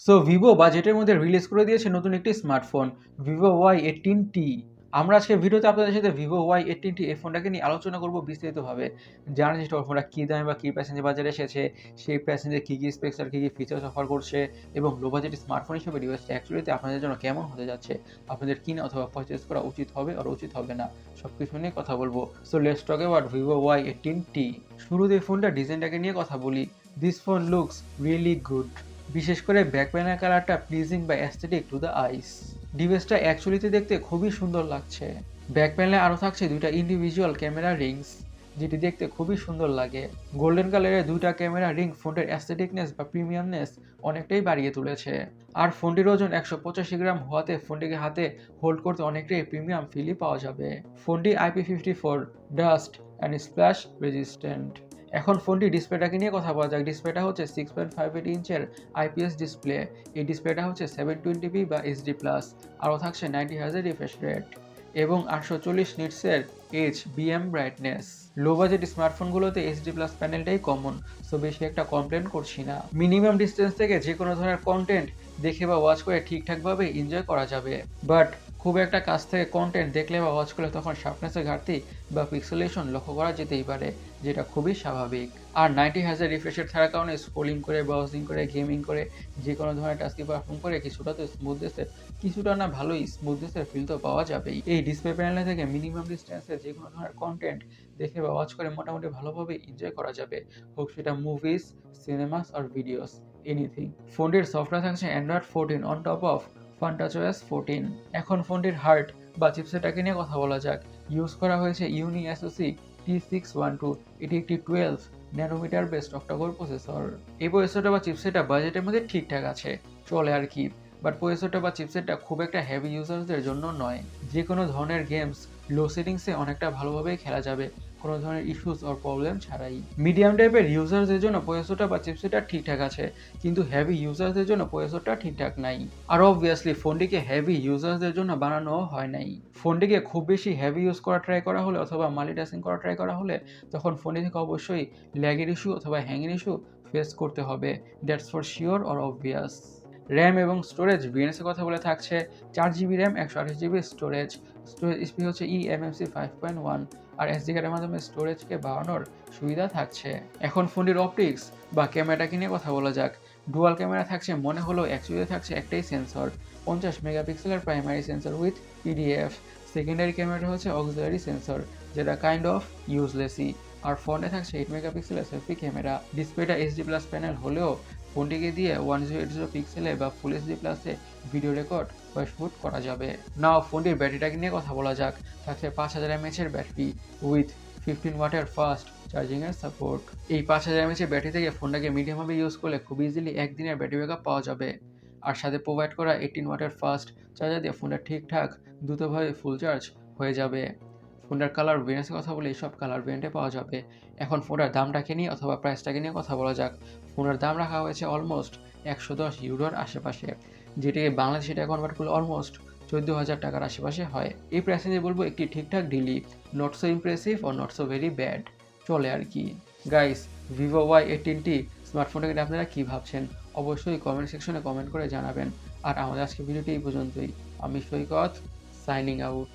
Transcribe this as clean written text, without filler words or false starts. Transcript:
So Vivo বাজেটের মধ্যে release করে দিয়েছে নতুন একটি স্মার্টফোন ভিভো Y18T। আমরা আজকে ভিডিওতে আপনাদের সাথে ভিভো Y18T এই ফোনটাকে নিয়ে আলোচনা করব বিস্তারিতভাবে। জানার চেষ্টা করব ফোনটা কী দামে বা কী প্রাইসে বাজারে এসেছে, সেই প্রাইসে কী কী স্পেক্স আর কী কী ফিচার্স অফার করছে এবং লো বাজেট স্মার্টফোন হিসেবে ডিভাইসটা অ্যাকচুয়ালিতে আপনাদের জন্য কেমন হতে যাচ্ছে, আপনাদের কিনা অথবা পারচেস করা উচিত হবে আর উচিত হবে না, সব কিছু নিয়ে কথা বলবো। So let's talk about Vivo Y18T। শুরুতে ফোনটা ডিজাইনটাকে নিয়ে কথা বলি। This phone looks really good. বিশেষ করে ব্যাক প্যানেল কালারটা প্লিজিং বা অ্যাস্থেটিক টু দ্য আইস। ডিভাইসটা অ্যাকচুয়ালিতে দেখতে খুবই সুন্দর লাগছে। ব্যাক প্যানেলে আরও থাকছে দুইটা ইন্ডিভিজুয়াল ক্যামেরা রিংস, যেটি দেখতে খুবই সুন্দর লাগে। গোল্ডেন কালারের দুইটা ক্যামেরা রিং ফোনটির অ্যাস্থেটিকনেস বা প্রিমিয়ামনেস অনেকটাই বাড়িয়ে তুলেছে। আর ফোনটির ওজন 185 গ্রাম হওয়াতে ফোনটিকে হাতে হোল্ড করতে অনেকটাই প্রিমিয়াম ফিলই পাওয়া যাবে। ফোনটি IP54 dust and splash resistant. এখন ফোনটি ডিসপ্লেটাকে নিয়ে কথা বলা যাক। ডিসপ্লেটা হচ্ছে 6.58 ইঞ্চের IPS ডিসপ্লে। এই ডিসপ্লেটা হচ্ছে 720p বা HD+, আরও থাকছে 90 হার্জের রিফ্রেশ রেট এবং 840 নিটসের HBM ব্রাইটনেস। লো বাজেট স্মার্টফোনগুলোতে HD+ প্যানেলটাই কমন, সো বেশি একটা কমপ্লেন করছি না। মিনিমাম ডিস্টেন্স থেকে যে কোনো ধরনের কন্টেন্ট দেখে বা ওয়াচ করে ঠিকঠাকভাবে এনজয় করা যাবে, বাট খুব একটা কাছ থেকে কন্টেন্ট দেখলে বা ওয়াচ করলে তখন শার্পনেসের ঘাটতি বা পিক্সেলেশন লক্ষ্য করা যেতেই পারে, যেটা খুবই স্বাভাবিক। আর 90 হার্জের রিফ্রেশ রেট থাকার কারণে স্ক্রোলিং করে, ব্রাউজিং করে, গেমিং করে, যে কোনো ধরনের টাস্কই পারফর্ম করে কিছুটা তো স্মুথনেসের, কিছুটা না ভালোই স্মুথনেসের ফিল তো পাওয়া যাবেই। এই ডিসপ্লে প্যানেল থেকে মিনিমাম ডিস্টেন্সে যে কোনো ধরনের কন্টেন্ট দেখে বা ওয়াচ করে মোটামুটি ভালোভাবে এনজয় করা যাবে, হোক সেটা মুভিজ, সিনেমাস আর ভিডিওস, এনিথিং। ফোনটির সফটওয়্যার থাকছে Android 14 on top of FunTouchOS 14। এখন ফোনটির হার্ট বা চিপসেটটাকে নিয়ে কথা বলা যাক। ইউজ করা হয়েছে ইউনি এসওসি T612। এটি একটি 12 ন্যানোমিটার বেসড অক্টাকোর প্রসেসর। এই প্রসেসরটা বা চিপসেটটা বাজেটের মধ্যে ঠিকঠাক আছে, চলে আর কি। বাট প্রসেসরটা বা চিপসেটটা খুব একটা হেভি ইউজার্সদের জন্য নয়। যে কোনো ধরনের গেমস লো সেটিংসে অনেকটা ভালোভাবেই খেলা যাবে, কোনো ধরনের ইস্যুস অর প্রবলেম ছাড়াই। মিডিয়াম টাইপের ইউজার্সদের জন্য প্রসেসরটা বা চিপসেটটা ঠিকঠাক আছে, কিন্তু হেভি ইউজার্সদের জন্য প্রসেসরটা ঠিকঠাক নাই। আর অবভিয়াসলি ফোনটিকে হেভি ইউজার্সদের জন্য বানানো হয় নাই। ফোনটিকে খুব বেশি হেভি ইউজ করা ট্রাই করা হলে অথবা মাল্টিটাস্কিং করা ট্রাই করা হলে তখন ফোনটি থেকে অবশ্যই ল্যাগের ইস্যু অথবা হ্যাংয়ের ইস্যু ফেস করতে হবে। That's for sure or obvious. RAM এবং স্টোরেজ বিএনএসের কথা বলে থাকছে 4GB RAM, 128GB storage. Storage speed হচ্ছে eMMC 5.1 আর এসডি কার্ডের মাধ্যমে স্টোরেজকে বাড়ানোর সুবিধা থাকছে। এখন ফোনটির অপটিক্স বা ক্যামেরাটাকে নিয়ে কথা বলা যাক। ডুয়াল ক্যামেরা থাকছে মনে হলেও অ্যাকচুয়ালি থাকছে একটাই সেন্সর, 50 মেগাপিক্সেলের primary sensor with PDF। Secondary ক্যামেরাটা হচ্ছে অক্সিলারি সেন্সর, যেটা কাইন্ড অফ ইউজলেসই। আর ফোনে থাকছে 8 মেগাপিক্সেলের সেলফি ক্যামেরা। ডিসপ্লেটা HD+ প্যানেল হলেও ফোনটিকে দিয়ে 1080 পিক্সেলে বা ফুল HD প্লাসে ভিডিও রেকর্ড বা শ্যুট করা যাবে। নাও ফোনটির ব্যাটারিটাকে নিয়ে কথা বলা যাক। থাকছে 5000 mAh এর ব্যাটারি উইথ 15 ওয়াটের ফাস্ট চার্জিংয়ের সাপোর্ট। এই 5000 mAh এর ব্যাটারি থেকে ফোনটাকে মিডিয়ামভাবে ইউজ করলে খুব ইজিলি একদিনের ব্যাটারি ব্যাকআপ পাওয়া যাবে। আর সাথে প্রোভাইড করা 18 ওয়াটের ফাস্ট চার্জার দিয়ে ফোনটা ঠিকঠাক দ্রুতভাবে ফুল চার্জ হয়ে যাবে। ফোনটার কালার ভেরিয়েন্টের কথা বলে এইসব কালার ভেরিয়েন্টে পাওয়া যাবে। এখন ফোনটার দামটাকে নিয়ে অথবা প্রাইসটাকে নিয়ে কথা বলা যাক। ফোনের দাম রাখা হয়েছে অলমোস্ট 110 ইউরোর আশেপাশে, যেটি বাংলাদেশে টাকা কনভার্ট করলে অলমোস্ট 14,000 টাকার আশেপাশে হয়। এই প্রাইসে নিয়ে বলবো একটি ঠিকঠাক ডিলই, not so impressive or not so very bad, চলে আর কি। গাইস, ভিভো Y18T স্মার্টফোনটাকে নিয়ে আপনারা কী ভাবছেন অবশ্যই কমেন্ট সেকশনে কমেন্ট করে জানাবেন। আর আমাদের আজকে ভিডিওটি এই পর্যন্তই। আমি সৈকত, সাইনিং আউট।